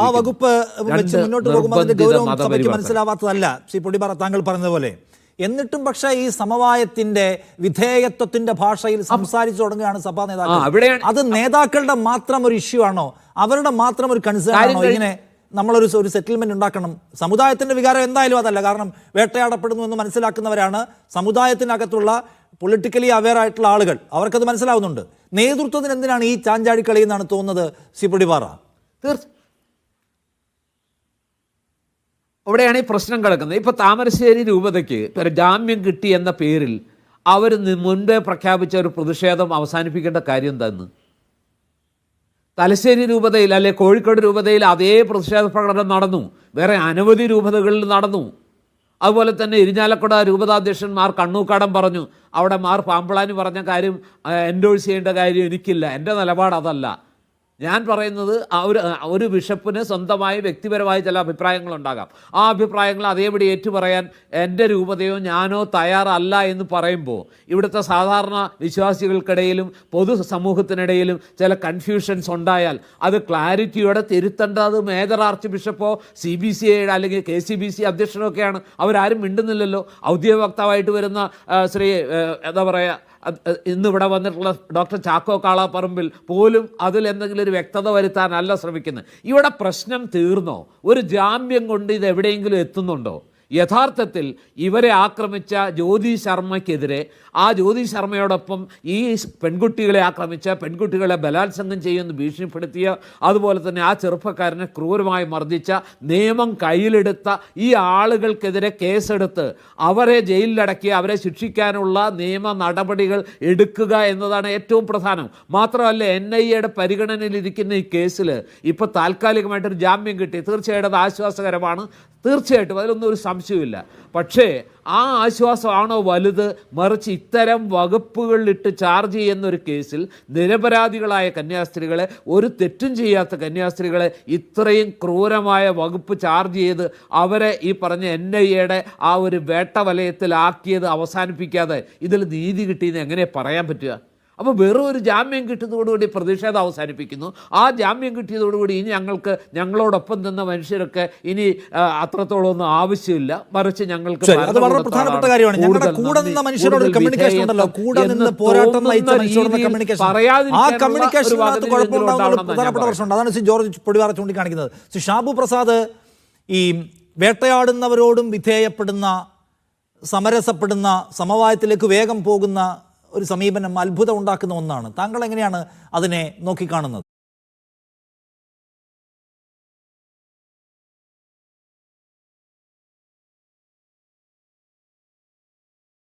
ആ വകുപ്പ് വെച്ച് മുന്നോട്ട് പോകുമ്പോൾ അതിന്റെ ഗൗരവം സഭയ്ക്ക് മനസ്സിലാവാത്തതല്ല ശ്രീ പൊടിപാറ താങ്കൾ പറഞ്ഞതുപോലെ. എന്നിട്ടും പക്ഷേ ഈ സമവായത്തിന്റെ വിധേയത്വത്തിന്റെ ഭാഷയിൽ സംസാരിച്ചു തുടങ്ങുകയാണ് സഭാ നേതാക്കൾ. അത് നേതാക്കളുടെ മാത്രം ഒരു ഇഷ്യൂ ആണോ, അവരുടെ മാത്രം ഒരു കൺസേൺ ആണോ? ഇങ്ങനെ നമ്മളൊരു സെറ്റിൽമെന്റ് ഉണ്ടാക്കണം. സമുദായത്തിന്റെ വികാരം എന്തായാലും അതല്ല, കാരണം വേട്ടയാടപ്പെടുന്നു എന്ന് മനസ്സിലാക്കുന്നവരാണ് സമുദായത്തിനകത്തുള്ള പൊളിറ്റിക്കലി അവെയർ ആയിട്ടുള്ള ആളുകൾ. അവർക്കത് മനസ്സിലാവുന്നുണ്ട്. നേതൃത്വത്തിന് എന്തിനാണ് ഈ ചാഞ്ചാടിക്കളി എന്നാണ് തോന്നുന്നത് ശ്രീ പൊടിപാറ? അവിടെയാണ് ഈ പ്രശ്നം കിടക്കുന്നത്. ഇപ്പോൾ താമരശ്ശേരി രൂപതയ്ക്ക് ഒരു ജാമ്യം കിട്ടി എന്ന പേരിൽ അവർ മുൻപേ പ്രഖ്യാപിച്ച ഒരു പ്രതിഷേധം അവസാനിപ്പിക്കേണ്ട കാര്യം എന്താന്ന്? തലശ്ശേരി രൂപതയിൽ അല്ലെ കോഴിക്കോട് രൂപതയിൽ അതേ പ്രതിഷേധ പ്രകടനം നടന്നു, വേറെ അനവധി രൂപതകളിൽ നടന്നു. അതുപോലെ തന്നെ ഇരിഞ്ഞാലക്കുട രൂപതാധ്യക്ഷന്മാർ കണ്ണൂക്കാടൻ പറഞ്ഞു, അവിടെ മാർ പാമ്പളാനി പറഞ്ഞ കാര്യം എൻഡോഴ്സ് ചെയ്യേണ്ട കാര്യം എനിക്കില്ല, എൻ്റെ നിലപാട് അതല്ല. ഞാൻ പറയുന്നത് ഒരു ബിഷപ്പിന് സ്വന്തമായി വ്യക്തിപരമായ ചില അഭിപ്രായങ്ങളുണ്ടാകാം. ആ അഭിപ്രായങ്ങൾ അതേപടി ഏറ്റുപറയാൻ എൻ്റെ രൂപതയോ ഞാനോ തയ്യാറല്ല എന്ന് പറയുമ്പോൾ ഇവിടുത്തെ സാധാരണ വിശ്വാസികൾക്കിടയിലും പൊതു സമൂഹത്തിനിടയിലും ചില കൺഫ്യൂഷൻസ് ഉണ്ടായാൽ അത് ക്ലാരിറ്റിയോടെ തിരുത്തേണ്ടത് മേജർ ആർച്ച് ബിഷപ്പോ CBCI അല്ലെങ്കിൽ KCBC അധ്യക്ഷനോ ഒക്കെയാണ്. അവരാരും മിണ്ടുന്നില്ലല്ലോ. ഔദ്യോഗിക വക്താവായിട്ട് വരുന്ന ശ്രീ എന്താ പറയുക, ഇന്നിവിടെ വന്നിട്ടുള്ള ഡോക്ടർ ചാക്കോ കാളാപ്പറമ്പിൽ പോലും അതിൽ എന്തെങ്കിലും ഒരു വ്യക്തത വരുത്താനല്ല ശ്രമിക്കുന്നത്. ഇവിടെ പ്രശ്നം തീർന്നോ? ഒരു ജാമ്യം കൊണ്ട് ഇത് എവിടെയെങ്കിലും എത്തുന്നുണ്ടോ? യഥാർത്ഥത്തിൽ ഇവരെ ആക്രമിച്ച ജ്യോതി ശർമ്മയ്ക്കെതിരെ, ആ ജ്യോതി ശർമ്മയോടൊപ്പം ഈ പെൺകുട്ടികളെ ആക്രമിച്ച, പെൺകുട്ടികളെ ബലാത്സംഗം ചെയ്യുമെന്ന് ഭീഷണിപ്പെടുത്തിയ, അതുപോലെ തന്നെ ആ ചെറുപ്പക്കാരനെ ക്രൂരമായി മർദ്ദിച്ച, നിയമം കയ്യിലെടുത്ത ഈ ആളുകൾക്കെതിരെ കേസെടുത്ത് അവരെ ജയിലിലടക്കി അവരെ ശിക്ഷിക്കാനുള്ള നിയമ നടപടികൾ എടുക്കുക എന്നതാണ് ഏറ്റവും പ്രധാനം. മാത്രമല്ല, NIAയുടെ പരിഗണനയിലിരിക്കുന്ന ഈ കേസിൽ ഇപ്പോൾ താൽക്കാലികമായിട്ടൊരു ജാമ്യം കിട്ടി. തീർച്ചയായിട്ടും അത് ആശ്വാസകരമാണ്, തീർച്ചയായിട്ടും അതിലൊന്നും ഒരു സംശയമില്ല. പക്ഷേ ആ ആശ്വാസമാണോ വലുത്? മറിച്ച് ഇത്തരം വകുപ്പുകളിലിട്ട് ചാർജ് ചെയ്യുന്നൊരു കേസിൽ നിരപരാധികളായ കന്യാസ്ത്രീകളെ, ഒരു തെറ്റും ചെയ്യാത്ത കന്യാസ്ത്രീകളെ ഇത്രയും ക്രൂരമായ വകുപ്പ് ചാർജ് ചെയ്ത് അവരെ ഈ പറഞ്ഞ NIAയുടെ ആ ഒരു വേട്ട വലയത്തിലാക്കിയത് അവസാനിപ്പിക്കാതെ ഇതിൽ നീതി കിട്ടിയെന്ന് എങ്ങനെ പറയാൻ പറ്റുക? അപ്പോൾ വെറും ഒരു ജാമ്യം കിട്ടുന്നതോടുകൂടി പ്രതിഷേധം അവസാനിപ്പിക്കുന്നു. ആ ജാമ്യം കിട്ടിയതോടുകൂടി ഇനി ഞങ്ങളോടൊപ്പം നിന്ന മനുഷ്യരൊക്കെ ഇനി അത്രത്തോളം ഒന്നും ആവശ്യമില്ല, മറിച്ച് ഞങ്ങൾക്ക് പ്രധാനപ്പെട്ട കാര്യമാണ്. ഞങ്ങളുടെ കൂടെ നിന്ന മനുഷ്യരോട് കമ്മ്യൂണിക്കേഷൻ ഉണ്ടല്ലോ, കൂടെ നിന്ന് പോരാട്ടം നയിച്ച മനുഷ്യരോട് കമ്മ്യൂണിക്കേഷൻ, ആ കമ്മ്യൂണിക്കേഷനകത്ത് കുഴപ്പമുണ്ടാകുന്ന പ്രധാനപ്പെട്ട പ്രശ്നമുണ്ട്. അതാണ് ശ്രീ ജോർജ് പൊടിപാറ ചൂണ്ടിക്കാണിക്കുന്നത്. ശ്രീ ഷാബു പ്രസാദ്, ഈ വേട്ടയാടുന്നവരോടും വിധേയപ്പെടുന്ന, സമരസപ്പെടുന്ന, സമവായത്തിലേക്ക് വേഗം പോകുന്ന ഒരു സമീപനം അത്ഭുതം ഉണ്ടാക്കുന്ന ഒന്നാണ്. താങ്കൾ എങ്ങനെയാണ് അതിനെ നോക്കിക്കാണുന്നത്?